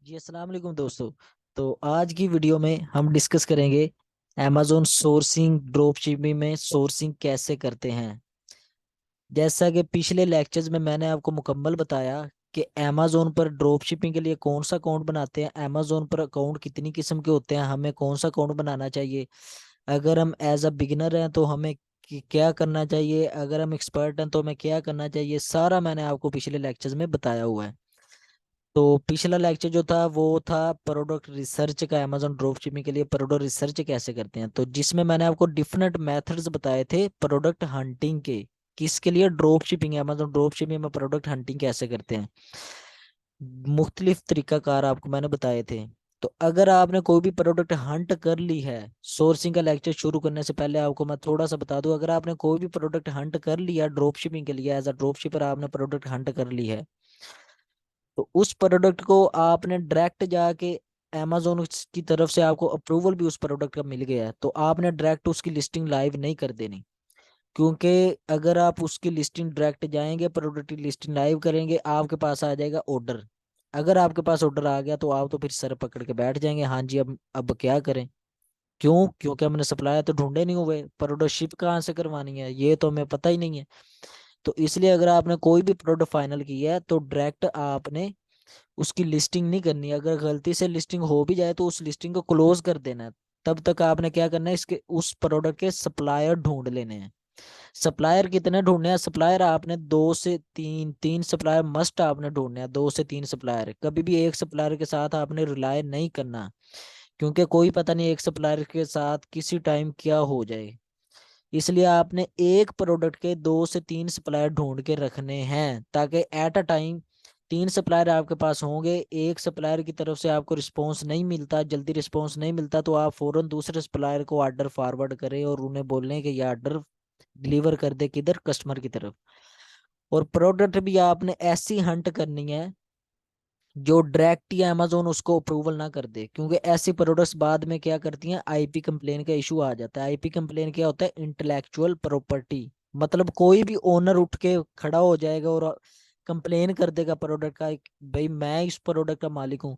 जी अस्सलाम वालेकुम दोस्तों। तो आज की वीडियो में हम डिस्कस करेंगे अमेज़ॉन सोर्सिंग ड्रॉप शिपिंग में सोर्सिंग कैसे करते हैं। जैसा कि पिछले लेक्चर्स में मैंने आपको मुकम्मल बताया कि अमेज़ॉन पर ड्रॉप शिपिंग के लिए कौन सा अकाउंट बनाते हैं, अमेज़ॉन पर अकाउंट कितनी किस्म के होते हैं, हमें कौन सा अकाउंट बनाना चाहिए, अगर हम एज अ बिगिनर हैं तो हमें क्या करना चाहिए, अगर हम एक्सपर्ट हैं तो हमें क्या करना चाहिए, सारा मैंने आपको पिछले लेक्चर्स में बताया हुआ है। तो पिछला लेक्चर जो था वो था प्रोडक्ट रिसर्च का, अमेजोन ड्रॉप शिपिंग के लिए प्रोडक्ट रिसर्च कैसे करते हैं। तो जिसमें मैंने आपको डिफरेंट मेथड्स बताए थे प्रोडक्ट हंटिंग के, किसके लिए drop shipping, Amazon drop shipping में प्रोडक्ट हंटिंग कैसे करते हैं। मुख्तलिफ तरीकाकार आपको मैंने बताए थे। तो अगर आपने कोई भी प्रोडक्ट हंट कर ली है, सोर्सिंग का लेक्चर शुरू करने से पहले आपको मैं थोड़ा सा बता दूं, अगर आपने कोई भी प्रोडक्ट हंट कर लिया ड्रॉप शिपिंग के लिए, एज अ ड्रॉप शिपर आपने प्रोडक्ट हंट कर ली है, तो उस प्रोडक्ट को आपने डायरेक्ट जाके अमेजोन की तरफ से आपको अप्रूवल भी उस प्रोडक्ट का मिल गया है, तो आपने डायरेक्ट उसकी लिस्टिंग लाइव नहीं कर देनी। क्योंकि अगर आप उसकी लिस्टिंग डायरेक्ट जाएंगे, प्रोडक्ट की लिस्टिंग लाइव करेंगे, आपके पास आ जाएगा ऑर्डर। अगर आपके पास ऑर्डर आ गया तो आप तो फिर सर पकड़ के बैठ जाएंगे, हाँ जी अब क्या करें। क्यों? क्योंकि हमने सप्लायर तो ढूंढे नहीं हुए, प्रोडक्ट शिप कहाँ से करवानी है ये तो हमें पता ही नहीं है। तो इसलिए अगर आपने कोई भी प्रोडक्ट फाइनल किया है तो डायरेक्ट आपने उसकी लिस्टिंग नहीं करनी है। अगर गलती से लिस्टिंग हो भी जाए तो उस लिस्टिंग को क्लोज कर देना है। तब तक आपने क्या करना है, इसके उस प्रोडक्ट के सप्लायर ढूंढ लेने हैं। सप्लायर कितने ढूंढने हैं? सप्लायर आपने दो से तीन, तीन सप्लायर मस्ट आपने ढूंढने हैं, दो से तीन सप्लायर। कभी भी एक सप्लायर के साथ आपने रिलाय नहीं करना, क्योंकि कोई पता नहीं एक सप्लायर के साथ किसी टाइम क्या हो जाए। इसलिए आपने एक प्रोडक्ट के दो से तीन सप्लायर ढूंढ के रखने हैं, ताकि एट अ टाइम तीन सप्लायर आपके पास होंगे। एक सप्लायर की तरफ से आपको रिस्पांस नहीं मिलता, जल्दी रिस्पांस नहीं मिलता, तो आप फौरन दूसरे सप्लायर को ऑर्डर फॉरवर्ड करें और उन्हें बोलें कि ये ऑर्डर डिलीवर कर दे, किधर, कस्टमर की तरफ। और प्रोडक्ट भी आपने ऐसी हंट करनी है जो डायरेक्ट ही अमेजोन उसको अप्रूवल ना कर दे, क्योंकि ऐसी प्रोडक्ट्स बाद में क्या करती हैं, आईपी कंप्लेन का इशू आ जाता है। आईपी कंप्लेन क्या होता है? Intellectual property. मतलब कोई भी ओनर उठ के खड़ा हो जाएगा और कंप्लेन कर देगा प्रोडक्ट का, भाई मैं इस प्रोडक्ट का मालिक हूँ,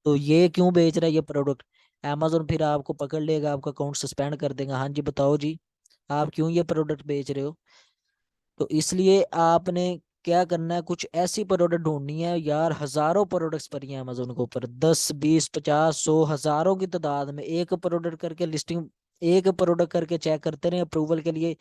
तो ये क्यों बेच रहा है ये प्रोडक्ट। अमेजोन फिर आपको पकड़ लेगा, आपका अकाउंट सस्पेंड कर देगा, हाँ जी बताओ जी आप क्यों ये प्रोडक्ट बेच रहे हो। तो इसलिए आपने क्या करना है, कुछ ऐसी प्रोडक्ट ढूंढनी है यार। हजारों प्रोडक्ट्स पड़ी हैं अमेजोन के ऊपर, 10 20 50 100 हजारों की तादाद में एक प्रोडक्ट करके लिस्टिंग, एक प्रोडक्ट करके चेक करते रहे अप्रूवल के लिए।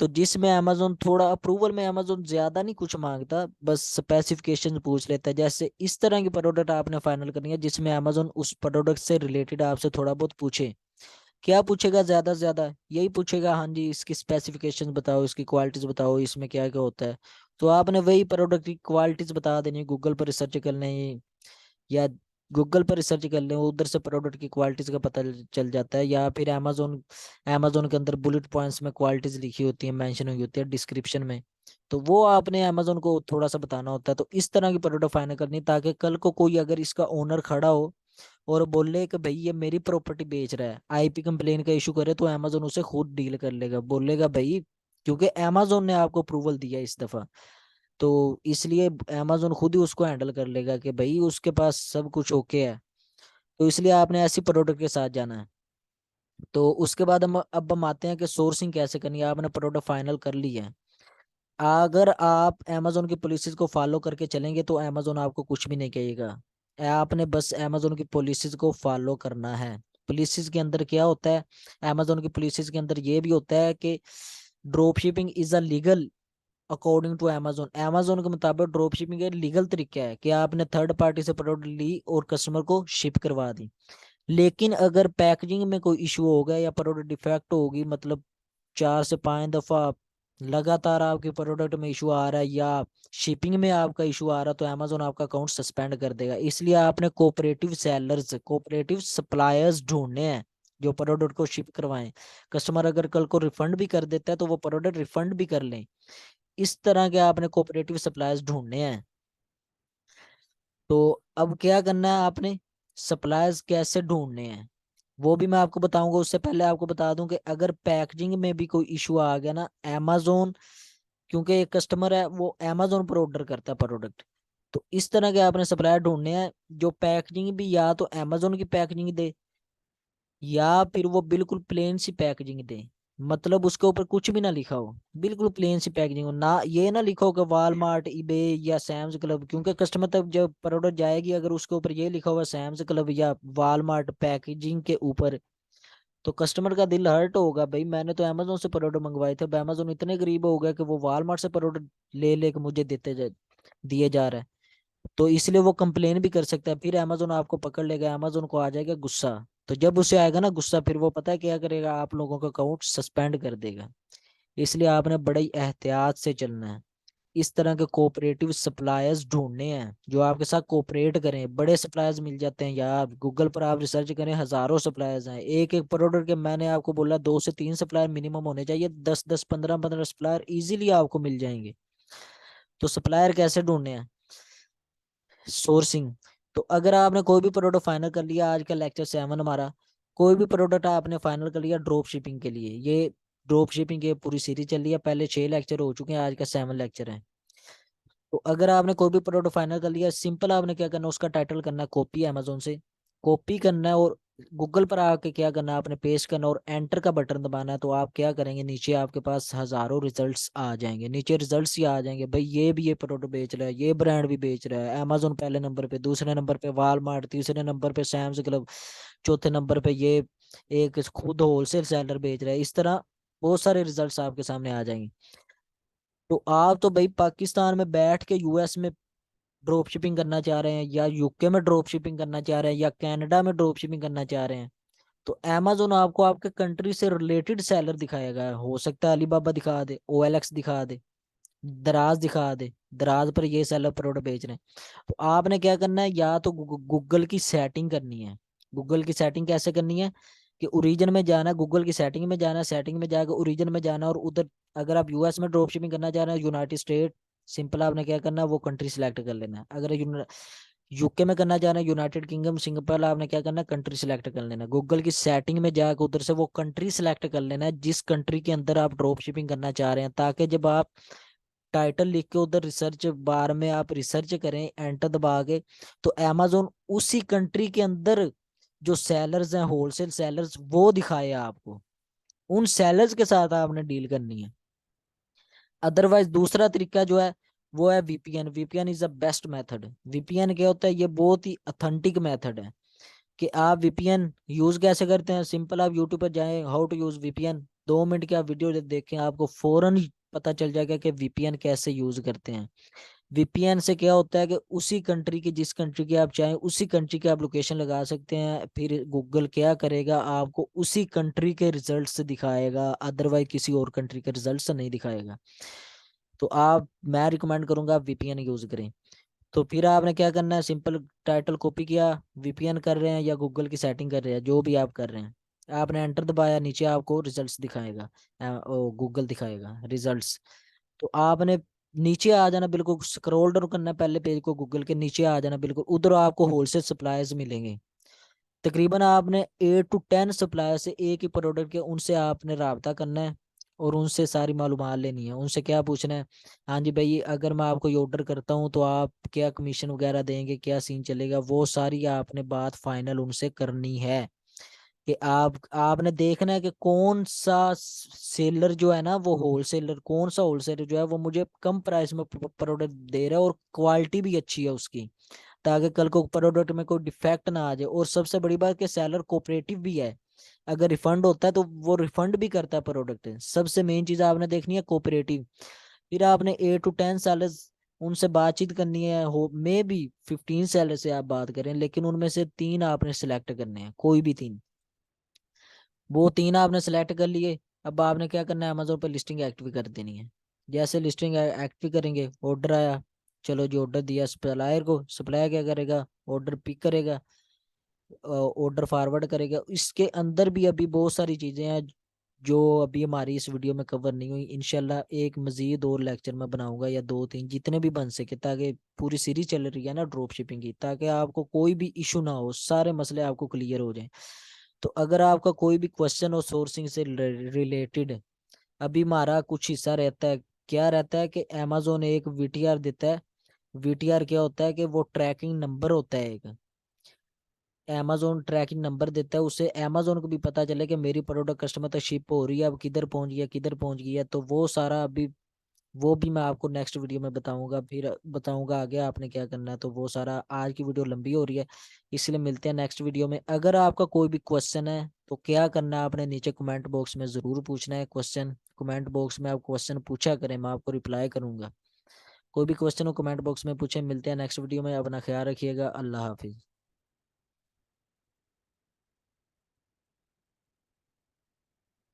तो जिसमें अमेजोन थोड़ा अप्रूवल में अमेजोन ज्यादा नहीं कुछ मांगता, बस स्पेसिफिकेशन पूछ लेता है। जैसे इस तरह की प्रोडक्ट आपने फाइनल करनी है जिसमें अमेजोन उस प्रोडक्ट से रिलेटेड आपसे थोड़ा बहुत पूछे। क्या पूछेगा? ज्यादा से ज्यादा यही पूछेगा, हाँ जी इसकी स्पेसिफिकेशंस बताओ, इसकी क्वालिटीज बताओ, इसमें क्या क्या होता है। तो आपने वही प्रोडक्ट की क्वालिटीज बता देनी, गूगल पर रिसर्च कर लें, या गूगल पर रिसर्च कर लें, उधर से प्रोडक्ट की क्वालिटीज का पता चल जाता है। या फिर अमेजोन, अमेजोन के अंदर बुलेट पॉइंट्स में क्वालिटीज लिखी होती है, मेंशन हुई होती है डिस्क्रिप्शन में, तो वो आपने अमेजोन को थोड़ा सा बताना होता है। तो इस तरह की प्रोडक्ट फाइनल करनी, ताकि कल को कोई अगर इसका ओनर खड़ा हो और बोले कि भाई ये मेरी प्रॉपर्टी बेच रहा है, आईपी कंप्लेन का इशू करे, तो अमेजोन उसे खुद डील कर लेगा, बोलेगा भाई क्योंकि अमेजोन ने आपको अप्रूवल दिया इस दफा, तो इसलिए अमेजोन खुद ही उसको हैंडल कर लेगा कि भाई उसके पास सब कुछ ओके है। तो इसलिए आपने ऐसी प्रोडक्ट के साथ जाना है। तो उसके बाद हम आते हैं कि सोर्सिंग कैसे करनी है। आपने प्रोडक्ट फाइनल कर ली है, अगर आप अमेजोन की पॉलिसीज को फॉलो करके चलेंगे तो अमेजोन आपको कुछ भी नहीं कहेगा। आपने बस अमेजोन की पॉलिसीज को फॉलो करना है। पॉलिसीज के अंदर क्या होता है? अमेजोन की पॉलिसीज के अंदर ये भी होता है कि drop shipping is a legal according to Amazon. Amazon के मुताबिक ड्रॉप शिपिंग एक लीगल तरीका है कि आपने थर्ड पार्टी से प्रोडक्ट ली और कस्टमर को शिप करवा दी। लेकिन अगर पैकेजिंग में कोई इशू होगा या प्रोडक्ट डिफेक्ट होगी, मतलब 4 से 5 दफा लगातार आपके प्रोडक्ट में इशू आ रहा है या शिपिंग में आपका इशू आ रहा है, तो अमेजोन आपका अकाउंट सस्पेंड कर देगा। इसलिए आपने कोऑपरेटिव सेलर्स, कोऑपरेटिव सप्लायर्स ढूंढने हैं जो प्रोडक्ट को शिप करवाएं। कस्टमर अगर कल को रिफंड भी कर देता है तो वो प्रोडक्ट रिफंड भी कर लें। इस तरह के आपने कोऑपरेटिव सप्लायर्स ढूंढने हैं। तो अब क्या करना है आपने, सप्लायर्स कैसे ढूंढने हैं वो भी मैं आपको बताऊंगा। उससे पहले आपको बता दूं कि अगर पैकेजिंग में भी कोई इशू आ गया ना, amazon, क्योंकि एक कस्टमर है वो amazon पर ऑर्डर करता है प्रोडक्ट, तो इस तरह के आपने सप्लायर ढूंढने हैं जो पैकेजिंग भी या तो अमेजोन की पैकेजिंग दे, या फिर वो बिल्कुल प्लेन सी पैकेजिंग दे, मतलब उसके ऊपर कुछ भी ना लिखा हो, बिल्कुल प्लेन सी पैकेजिंग हो, ना ये ना लिखा हो कि वॉलमार्ट, ईबे या सैम्स क्लब, क्योंकि कस्टमर तक जब प्रोडक्ट जाएगी अगर उसके ऊपर ये लिखा हुआ सैम्स क्लब या वॉलमार्ट पैकेजिंग के ऊपर, तो कस्टमर का दिल हर्ट होगा। भाई मैंने तो अमेजोन से प्रोडक्ट मंगवाए थे, अब अमेजोन इतने गरीब हो गया कि वो वॉलमार्ट से प्रोडक्ट ले लेके मुझे दिए जा रहा है। तो इसलिए वो कंप्लेन भी कर सकता है, फिर अमेजोन आपको पकड़ लेगा, अमेजोन को आ जाएगा गुस्सा। तो जब उसे आएगा ना गुस्सा, फिर वो पता है क्या करेगा, आप लोगों का अकाउंट सस्पेंड कर देगा। इसलिए आपने बड़े ही एहतियात से चलना है। इस तरह के कोऑपरेटिव सप्लायर्स ढूंढने हैं जो आपके साथ कोऑपरेट करें। बड़े सप्लायर्स मिल जाते हैं यार, गूगल पर आप रिसर्च करें, हजारों सप्लायर्स हैं। एक एक प्रोडक्ट के मैंने आपको बोला 2 से 3 सप्लायर मिनिमम होने चाहिए, 10 10 15 15 सप्लायर इजीली आपको मिल जाएंगे। तो सप्लायर कैसे ढूंढने हैं? सोर्सिंग। तो अगर आपने कोई भी प्रोडक्ट फाइनल कर लिया, आज का लेक्चर 7 हमारा, कोई भी प्रोडक्ट आपने फाइनल कर लिया ड्रॉप शिपिंग के लिए, ये ड्रॉप शिपिंग की पूरी सीरीज चल रही है, पहले 6 लेक्चर हो चुके हैं, आज का 7 लेक्चर है। तो अगर आपने कोई भी प्रोडक्ट फाइनल कर लिया, सिंपल आपने क्या करना है, उसका टाइटल करना है कॉपी, अमेजोन से कॉपी करना है, और गूगल पर आके क्या करना है, आपने पेस्ट करना और एंटर का बटन दबाना है। तो आप क्या करेंगे, नीचे आपके पास हजारों रिजल्ट्स आ जाएंगे, नीचे रिजल्ट्स ही आ जाएंगे, भाई ये भी ये प्रोडक्ट बेच रहा है, ये ब्रांड भी बेच रहा है, अमेजोन पहले नंबर पे, दूसरे नंबर पे वालमार्ट, तीसरे नंबर पे सैम्स क्लब, चौथे नंबर पे ये एक खुद होलसेल सेलर बेच रहा है। इस तरह बहुत सारे रिजल्ट्स आपके सामने आ जाएंगे। तो आप तो भाई पाकिस्तान में बैठ के यूएस में ड्रॉप शिपिंग करना चाह रहे हैं, या यूके में ड्रॉप शिपिंग करना चाह रहे हैं, या कनाडा में ड्रॉप शिपिंग करना चाह रहे हैं, तो amazon आपको आपके कंट्री से रिलेटेड सेलर दिखाएगा। हो सकता है अलीबाबा दिखा दे, ओएलएक्स दिखा दे, दराज दिखा दे, दराज पर ये सेलर प्रोडक्ट बेच रहे हैं। तो आपने क्या करना है, या तो गूगल की सेटिंग करनी है। गूगल की सेटिंग कैसे करनी है कि ओरिजिन में जाना है, गूगल की सेटिंग में जाना है, सेटिंग में जाकर ओरिजिन में जाना, और उधर अगर आप यूएस में ड्रॉप शिपिंग करना चाह रहे हैं, यूनाइटेड स्टेट, सिंपल आपने क्या करना है, वो कंट्री सिलेक्ट कर लेना है। अगर यूके में करना चाह रहे हैं, यूनाइटेड किंगडम, सिंपल आपने क्या करना है, कंट्री सिलेक्ट कर लेना है। गूगल की सेटिंग में जाकर उधर से वो कंट्री सिलेक्ट कर लेना है जिस कंट्री के अंदर आप ड्रॉप शिपिंग करना चाह रहे हैं, ताकि जब आप टाइटल लिख के उधर रिसर्च बार में आप रिसर्च करें एंटर दबा के, तो अमेजोन उसी कंट्री के अंदर जो सेलर्स हैं, होलसेल सेलर्स, वो दिखाए आपको। उन सेलर्स के साथ आपने डील करनी है। अदरवाइज दूसरा तरीका जो है वो है VPN. VPN is the best method. VPN क्या होता है, ये बहुत ही ऑथेंटिक मेथड है। कि आप वीपीएन यूज कैसे करते हैं, सिंपल आप यूट्यूब पर जाएं, how to use VPN, 2 minute की आप वीडियो देखें, आपको फौरन ही पता चल जाएगा कि वीपीएन कैसे यूज करते हैं। वीपीएन से क्या होता है कि उसी कंट्री की, जिस कंट्री की आप चाहें उसी कंट्री की आप लोकेशन लगा सकते हैं, फिर गूगल क्या करेगा, आपको उसी कंट्री के रिजल्ट्स दिखाएगा, अदरवाइज किसी और कंट्री के रिजल्ट्स नहीं दिखाएगा। तो मैं रिकमेंड करूंगा आप वीपीएन यूज करें। तो फिर आपने क्या करना है, सिंपल टाइटल कॉपी किया, वीपीएन कर रहे हैं या गूगल की सेटिंग कर रहे हैं, जो भी आप कर रहे हैं, आपने एंटर दबाया, नीचे आपको रिजल्ट्स दिखाएगा, गूगल दिखाएगा रिजल्ट्स। तो आपने नीचे आ जाना, बिल्कुल स्क्रॉल डाउन करना है पहले पेज को, गूगल के नीचे आ जाना बिल्कुल, उधर आपको होलसेल सप्लायर्स मिलेंगे। तकरीबन आपने 8 to 10 सप्लायर से एक ही प्रोडक्ट के, उनसे आपने राब्ता करना है और उनसे सारी मालूमात लेनी है। उनसे क्या पूछना है, हाँ जी भाई अगर मैं आपको ये ऑर्डर करता हूँ तो आप क्या कमीशन वगैरह देंगे, क्या सीन चलेगा, वो सारी आपने बात फाइनल उनसे करनी है। कि आपने देखना है कि कौन सा सेलर जो है ना, वो होलसेलर, कौन सा होलसेलर जो है वो मुझे कम प्राइस में प्रोडक्ट दे रहा है और क्वालिटी भी अच्छी है उसकी, ताकि कल को प्रोडक्ट में कोई डिफेक्ट ना आ जाए। और सबसे बड़ी बात कि सेलर कोऑपरेटिव भी है, अगर रिफंड होता है तो वो रिफंड भी करता है प्रोडक्ट। सबसे मेन चीज आपने देखनी है कोऑपरेटिव। फिर आपने 8 to 10 सेलर्स, उनसे बातचीत करनी है, हो मे बी 15 सेलर से आप बात करें, लेकिन उनमें से 3 आपने सिलेक्ट करने हैं, कोई भी 3। वो 3 आपने सेलेक्ट कर लिए। अब आपने क्या करना है, अमेजोन पर लिस्टिंग एक्टिव कर देनी है। जैसे लिस्टिंग एक्टिव करेंगे, ऑर्डर आया, चलो जी ऑर्डर दिया सप्लायर को, सप्लायर क्या करेगा, ऑर्डर पिक करेगा, ऑर्डर फॉरवर्ड करेगा। इसके अंदर भी अभी बहुत सारी चीजें हैं जो अभी हमारी इस वीडियो में कवर नहीं हुई। इंशाल्लाह एक मजीद और लेक्चर में बनाऊंगा, या 2 3 जितने भी बन सके, ताकि पूरी सीरीज चल रही है ना ड्रॉप शिपिंग की, ताकि आपको कोई भी इशू ना हो, सारे मसले आपको क्लियर हो जाएं। तो अगर आपका कोई भी क्वेश्चन हो सोर्सिंग से रिलेटेड, अभी हमारा कुछ हिस्सा रहता है, क्या रहता है कि अमेजोन एक वीटीआर देता है वीटीआर क्या होता है कि वो ट्रैकिंग नंबर होता है एक, amazon ट्रैकिंग नंबर देता है, उससे amazon को भी पता चले कि मेरी प्रोडक्ट कस्टमर तक शिप हो रही है, अब किधर पहुंच गया किधर पहुंच गया। तो वो सारा अभी, वो भी मैं आपको नेक्स्ट वीडियो में बताऊंगा, फिर बताऊंगा आगे आपने क्या करना है। तो वो सारा, आज की वीडियो लंबी हो रही है इसलिए मिलते हैं नेक्स्ट वीडियो में। अगर आपका कोई भी क्वेश्चन है तो क्या करना है, आपने नीचे कमेंट बॉक्स में जरूर पूछना है क्वेश्चन। कमेंट बॉक्स में आप क्वेश्चन पूछा करें, मैं आपको रिप्लाई करूंगा। कोई भी क्वेश्चन हो कमेंट बॉक्स में पूछे। मिलते हैं नेक्स्ट वीडियो में, अपना ख्याल रखिएगा। अल्लाह हाफिज।